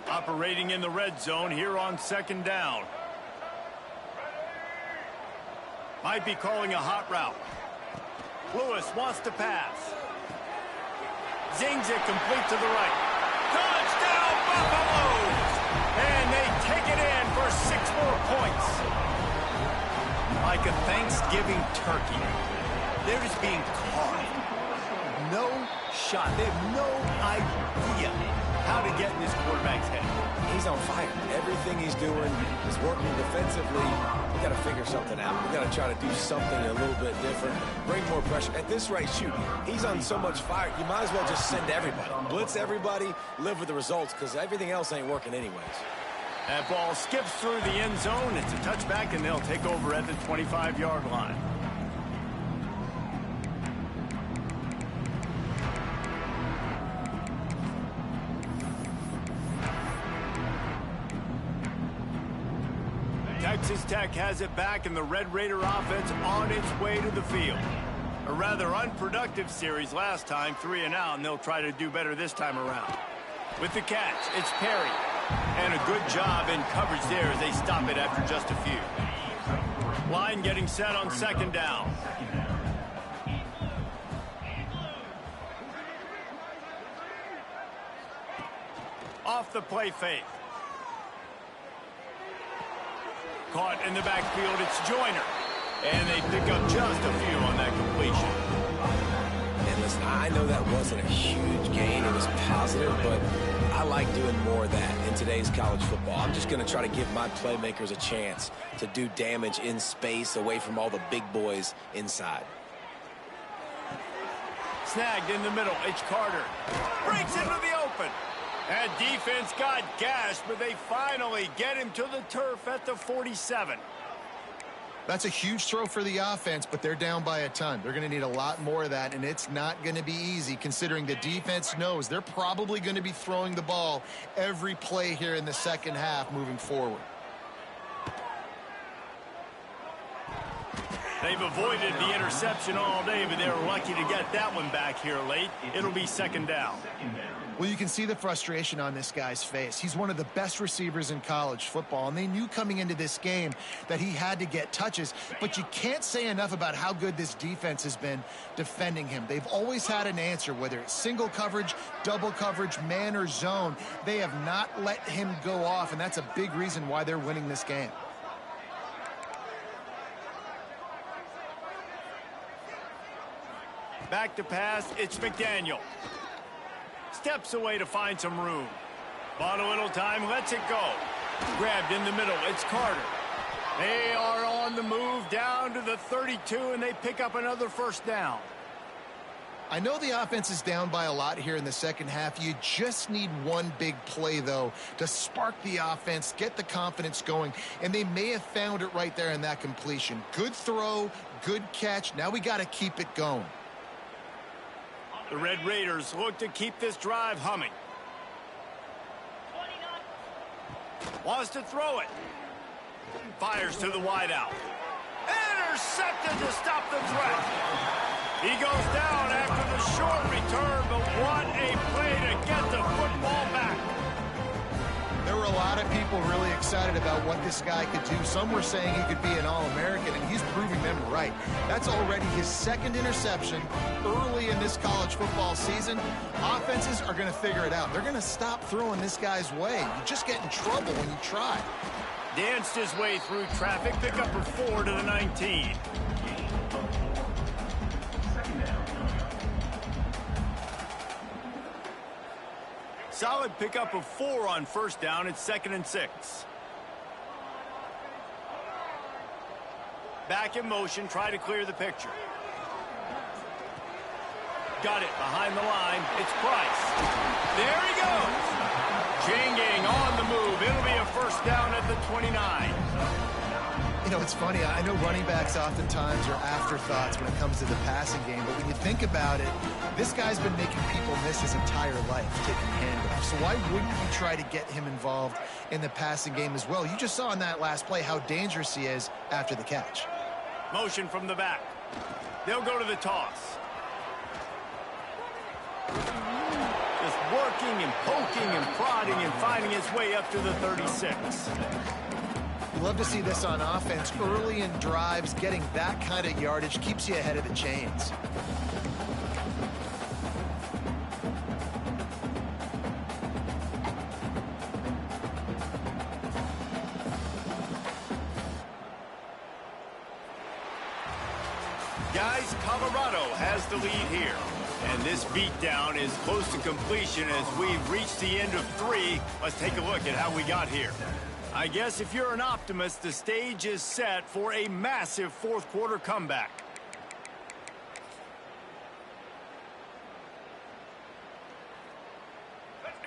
Operating in the red zone here on 2nd down. Might be calling a hot route. Lewis wants to pass. Zings it complete to the right. Touchdown, Buffaloes! And they take it in for 6 more points. Like a Thanksgiving turkey. They're just being caught. No shot. They have no idea how to get in this quarterback's head. He's on fire. Everything he's doing is working defensively. We got to figure something out. We got to try to do something a little bit different. Bring more pressure. At this rate, shoot, he's on so much fire, you might as well just send everybody. Blitz everybody, live with the results, because everything else ain't working anyways. That ball skips through the end zone. It's a touchback, and they'll take over at the 25-yard line. Texas Tech has it back, and the Red Raider offense on its way to the field. A rather unproductive series last time, 3 and out, and they'll try to do better this time around. With the catch, it's Perry. And a good job in coverage there as they stop it after just a few. Line getting set on 2nd down. Off the play fake. Caught in the backfield, it's Joyner. And they pick up just a few on that completion. And listen, I know that wasn't a huge gain. It was positive, but I like doing more of that in today's college football. I'm just going to try to give my playmakers a chance to do damage in space away from all the big boys inside. Snagged in the middle, it's Carter. Breaks into the open. That defense got gashed, but they finally get him to the turf at the 47. That's a huge throw for the offense, but they're down by a ton. They're going to need a lot more of that, and it's not going to be easy considering the defense knows they're probably going to be throwing the ball every play here in the second half moving forward. They've avoided the interception all day, but they were lucky to get that one back here late. It'll be 2nd down. Well, you can see the frustration on this guy's face. He's one of the best receivers in college football, and they knew coming into this game that he had to get touches, but you can't say enough about how good this defense has been defending him. They've always had an answer, whether it's single coverage, double coverage, man or zone. They have not let him go off, and that's a big reason why they're winning this game. Back to pass, it's McDaniel. Steps away to find some room. Bought a little time, lets it go. Grabbed in the middle, it's Carter. They are on the move down to the 32, and they pick up another first down. I know the offense is down by a lot here in the second half. You just need one big play, though, to spark the offense, get the confidence going, and they may have found it right there in that completion. Good throw, good catch. Now we got to keep it going. The Red Raiders look to keep this drive humming. Wants to throw it. Fires to the wideout. Intercepted to stop the threat. He goes down after the short return, but what a play to get the football back. there were a lot of people really excited about what this guy could do. Some were saying he could be an All-American, and he's proving them right. That's already his second interception early in this college football season. Offenses are going to figure it out. They're going to stop throwing this guy's way. You just get in trouble when you try. Danced his way through traffic, pick up a 4 to the 19. Solid pickup of 4 on first down. It's 2nd and 6. Back in motion, try to clear the picture. Got it behind the line. It's Price. There he goes. Changing on the move. It'll be a first down at the 29. You know, it's funny. I know running backs oftentimes are afterthoughts when it comes to the passing game, but when you think about it, this guy's been making people miss his entire life taking handoffs. So why wouldn't you try to get him involved in the passing game as well? You just saw in that last play how dangerous he is after the catch. Motion from the back. They'll go to the toss. Just working and poking and prodding and finding his way up to the 36. Love to see this on offense. Early in drives, getting that kind of yardage keeps you ahead of the chains. Guys, Colorado has the lead here. And this beatdown is close to completion as we've reached the end of 3. Let's take a look at how we got here. I guess if you're an optimist, the stage is set for a massive fourth quarter comeback.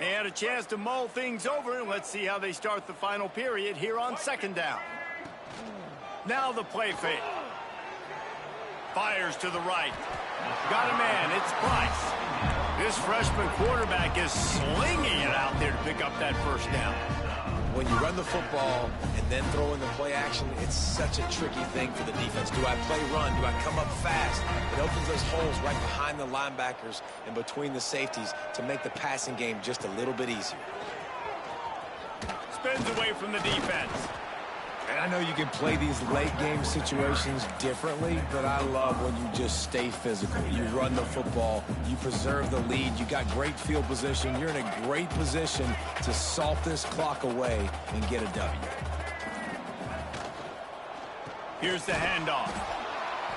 And a chance to mull things over. Let's see how they start the final period here on 2nd down. Now the play fake. Fires to the right. Got a man. It's Price. This freshman quarterback is slinging it out there to pick up that first down. When you run the football and then throw in the play action, it's such a tricky thing for the defense. Do I play run? Do I come up fast? It opens those holes right behind the linebackers and between the safeties to make the passing game just a little bit easier. Spins away from the defense. And I know you can play these late game situations differently, but I love when you just stay physical. You run the football, you preserve the lead, you got great field position, you're in a great position to salt this clock away and get a W. Here's the handoff.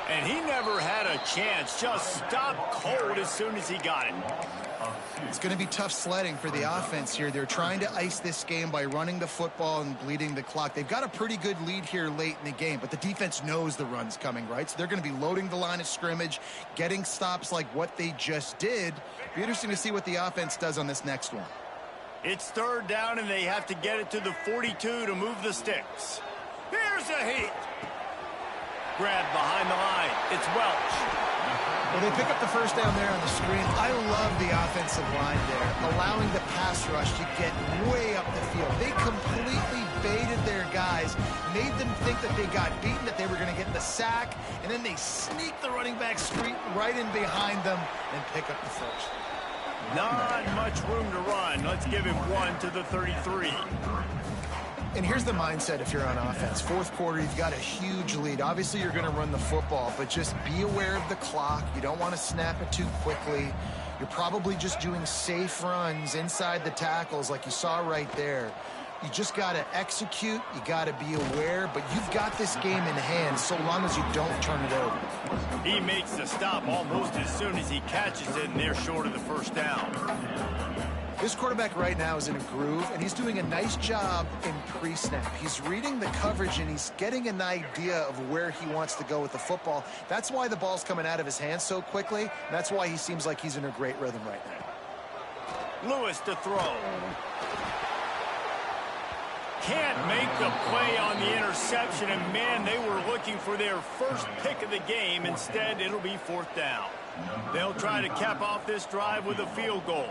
And he never had a chance, just stopped cold as soon as he got it. It's going to be tough sledding for the offense here. They're trying to ice this game by running the football and bleeding the clock. They've got a pretty good lead here late in the game, but the defense knows the run's coming, right? So they're going to be loading the line of scrimmage, getting stops like what they just did. Be interesting to see what the offense does on this next one. It's 3rd down, and they have to get it to the 42 to move the sticks. Here's a heat. Grabbed behind the line. It's Welch. Well, they pick up the first down there on the screen. I love the offensive line there, allowing the pass rush to get way up the field. They completely baited their guys, made them think that they got beaten, that they were going to get the sack, and then they sneak the running back street right in behind them and pick up the first. Not much room to run. Let's give him 1 to the 33. And here's the mindset if you're on offense. Fourth quarter, you've got a huge lead. Obviously, you're going to run the football, but just be aware of the clock. You don't want to snap it too quickly. You're probably just doing safe runs inside the tackles like you saw right there. You just got to execute. You got to be aware, but you've got this game in hand so long as you don't turn it over. He makes the stop almost as soon as he catches it, and they're short of the first down. This quarterback right now is in a groove, and he's doing a nice job in pre-snap. He's reading the coverage, and he's getting an idea of where he wants to go with the football. That's why the ball's coming out of his hands so quickly, and that's why he seems like he's in a great rhythm right now. Lewis to throw. Can't make the play on the interception, and man, they were looking for their first pick of the game. Instead, it'll be 4th down. They'll try to cap off this drive with a field goal.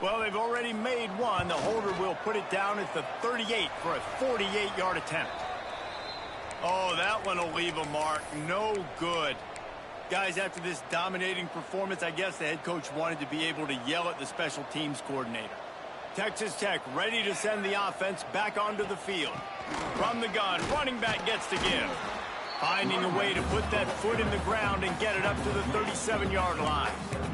Well, they've already made one. The holder will put it down at the 38 for a 48-yard attempt. Oh, that one will leave a mark. No good. Guys, after this dominating performance, I guess the head coach wanted to be able to yell at the special teams coordinator. Texas Tech ready to send the offense back onto the field. From the gun, running back gets to give. Finding a way to put that foot in the ground and get it up to the 37-yard line.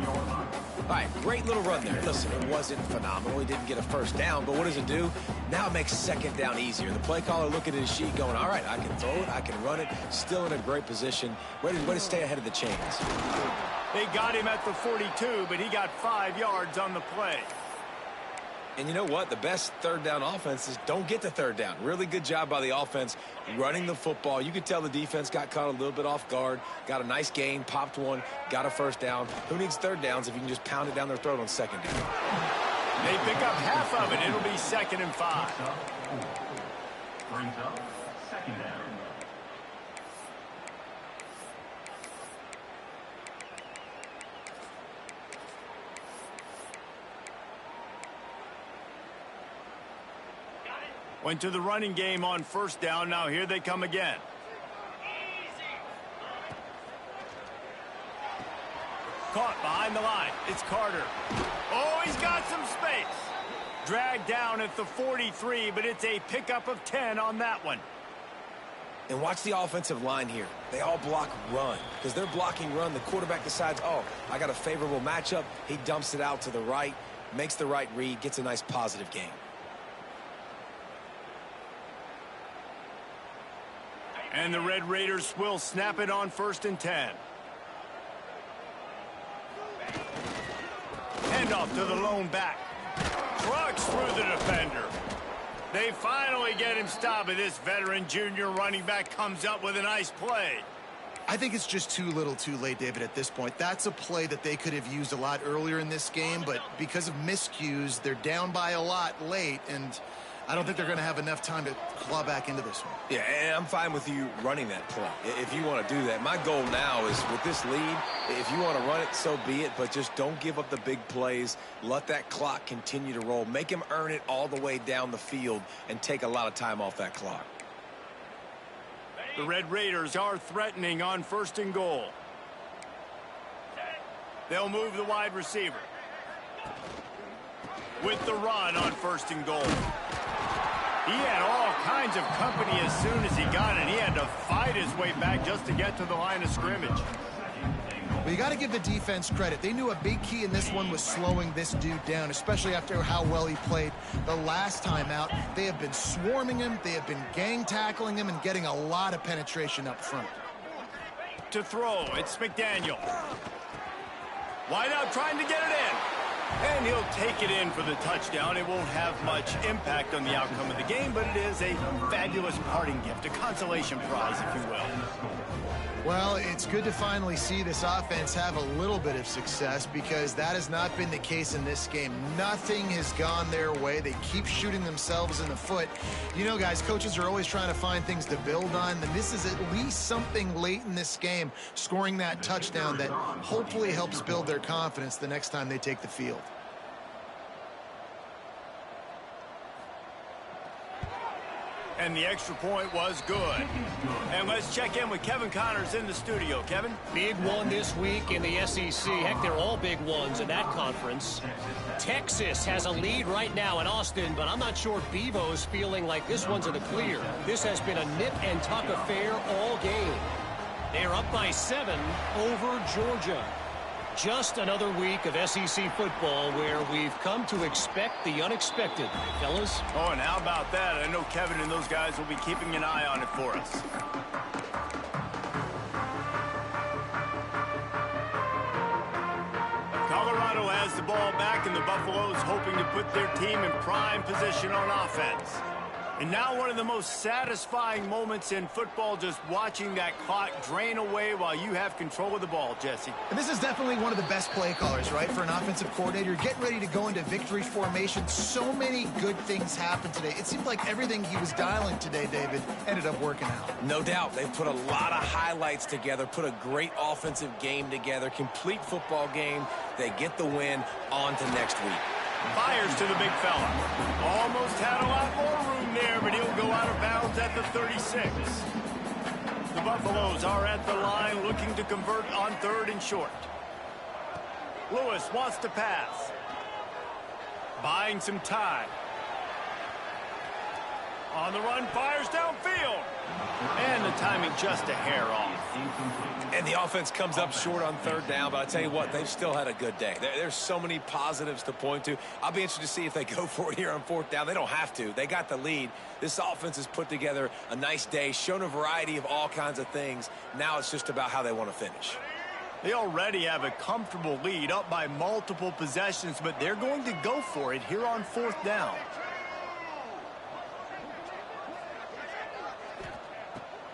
All right, great little run there. Listen, it wasn't phenomenal. He didn't get a first down, but what does it do? Now it makes second down easier. The play caller looking at his sheet going, all right, I can throw it, I can run it. Still in a great position. Way to stay ahead of the chains. They got him at the 42, but he got 5 yards on the play. And you know what? The best third down offenses don't get the third down. Really good job by the offense running the football. You could tell the defense got caught a little bit off guard, got a nice gain, popped one, got a first down. Who needs third downs if you can just pound it down their throat on second down? They pick up half of it. It'll be 2nd and 5. Brings up 2nd down. Went to the running game on 1st down. Now here they come again. Caught behind the line. It's Carter. Oh, he's got some space. Dragged down at the 43, but it's a pickup of 10 on that one. And watch the offensive line here. They all block run. Because they're blocking run, the quarterback decides, oh, I got a favorable matchup. He dumps it out to the right, makes the right read, gets a nice positive gain. And the Red Raiders will snap it on 1st and 10. Handoff to the lone back. Trucks through the defender. They finally get him stopped, and this veteran junior running back comes up with a nice play. I think it's just too little too late, David, at this point. That's a play that they could have used a lot earlier in this game, but because of miscues, they're down by a lot late, and I don't think they're going to have enough time to claw back into this one. Yeah, and I'm fine with you running that play if you want to do that. My goal now is with this lead, if you want to run it, so be it, but just don't give up the big plays. Let that clock continue to roll. Make him earn it all the way down the field and take a lot of time off that clock. The Red Raiders are threatening on 1st and goal. They'll move the wide receiver. With the run on 1st and goal. He had all kinds of company as soon as he got it. He had to fight his way back just to get to the line of scrimmage. Well, you got to give the defense credit. They knew a big key in this one was slowing this dude down, especially after how well he played the last time out. They have been swarming him. They have been gang tackling him and getting a lot of penetration up front. To throw, it's McDaniel. Wide out trying to get it in. And he'll take it in for the touchdown. It won't have much impact on the outcome of the game, but it is a fabulous parting gift, a consolation prize, if you will. Well, it's good to finally see this offense have a little bit of success because that has not been the case in this game. Nothing has gone their way. They keep shooting themselves in the foot. You know, guys, coaches are always trying to find things to build on, and this is at least something late in this game, scoring that touchdown that hopefully helps build their confidence the next time they take the field. And the extra point was good. And let's check in with Kevin Connors in the studio. Kevin? Big one this week in the SEC. Heck, they're all big ones in that conference. Texas has a lead right now in Austin, but I'm not sure Bevo's feeling like this one's in the clear. This has been a nip and tuck affair all game. They're up by 7 over Georgia. Just another week of SEC football where we've come to expect the unexpected, fellas. Oh, and how about that? I know Kevin and those guys will be keeping an eye on it for us. Colorado has the ball back, and the Buffaloes hoping to put their team in prime position on offense. And now one of the most satisfying moments in football, just watching that clock drain away while you have control of the ball, Jesse. And this is definitely one of the best play callers, right, for an offensive coordinator. Getting ready to go into victory formation. So many good things happened today. It seemed like everything he was dialing today, David, ended up working out. No doubt. They've put a lot of highlights together, put a great offensive game together, complete football game. They get the win. On to next week. Fires to the big fella. Almost had a lot more room there, but he'll go out of bounds at the 36. The Buffaloes are at the line looking to convert on 3rd and short. Lewis wants to pass. Buying some time. On the run, fires downfield. And the timing just a hair off. And the offense comes up short on third down, but I tell you what, they've still had a good day. There's so many positives to point to. I'll be interested to see if they go for it here on fourth down. They don't have to. They got the lead. This offense has put together a nice day, shown a variety of all kinds of things. Now it's just about how they want to finish. They already have a comfortable lead, up by multiple possessions, but they're going to go for it here on fourth down.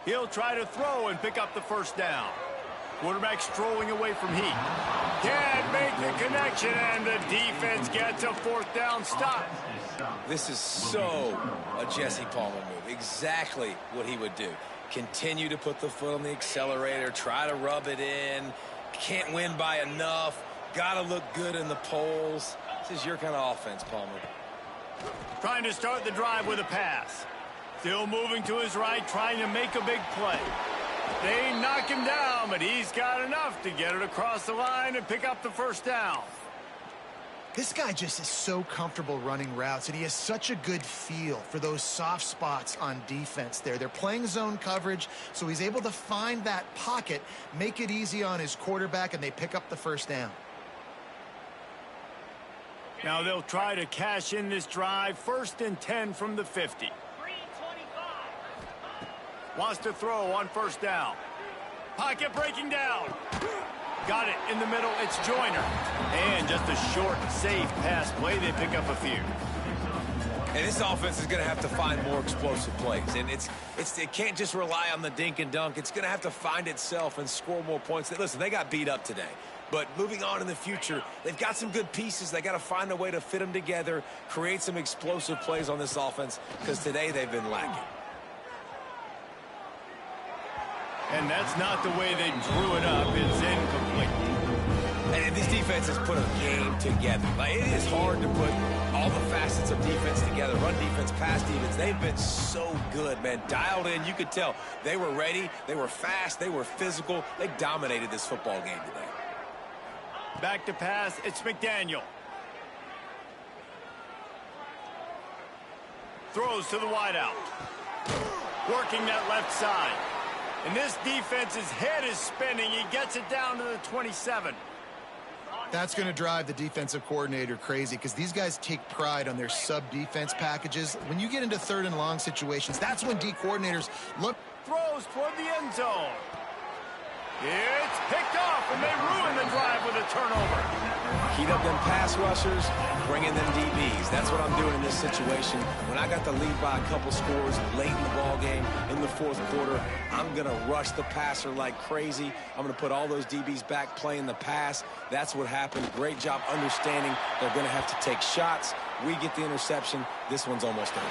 He'll try to throw and pick up the first down. Quarterback strolling away from heat. Can't make the connection, and the defense gets a fourth down stop. This is so a Jesse Palmer move. Exactly what he would do. Continue to put the foot on the accelerator, try to rub it in. Can't win by enough. Got to look good in the polls. This is your kind of offense, Palmer. Trying to start the drive with a pass. Still moving to his right, trying to make a big play. They knock him down, but he's got enough to get it across the line and pick up the first down. This guy just is so comfortable running routes, and he has such a good feel for those soft spots on defense there. They're playing zone coverage, so he's able to find that pocket, make it easy on his quarterback, and they pick up the first down. Now they'll try to cash in this drive. 1st and 10 from the 50. Wants to throw on first down. Pocket breaking down. Got it in the middle. It's Joyner. And just a short, safe pass play. They pick up a few. And this offense is going to have to find more explosive plays. And it can't just rely on the dink and dunk. It's going to have to find itself and score more points. Listen, they got beat up today. But moving on in the future, they've got some good pieces. They got to find a way to fit them together, create some explosive plays on this offense, because today they've been lacking. And that's not the way they drew it up. It's incomplete. And this defense has put a game together. Like, it is hard to put all the facets of defense together. Run defense, pass defense. They've been so good, man. Dialed in. You could tell they were ready. They were fast. They were physical. They dominated this football game today. Back to pass. It's McDaniel. Throws to the wideout. Working that left side. And this defense's head is spinning. He gets it down to the 27. That's going to drive the defensive coordinator crazy, because these guys take pride on their sub-defense packages. When you get into 3rd and long situations, that's when D coordinators look. Throws toward the end zone. It's picked off, and they ruin the drive with a turnover. Heat up them pass rushers, bring in them DBs. That's what I'm doing in this situation. When I got the lead by a couple scores late in the ball game, in the 4th quarter, I'm going to rush the passer like crazy. I'm going to put all those DBs back playing the pass. That's what happened. Great job understanding they're going to have to take shots. We get the interception. This one's almost over.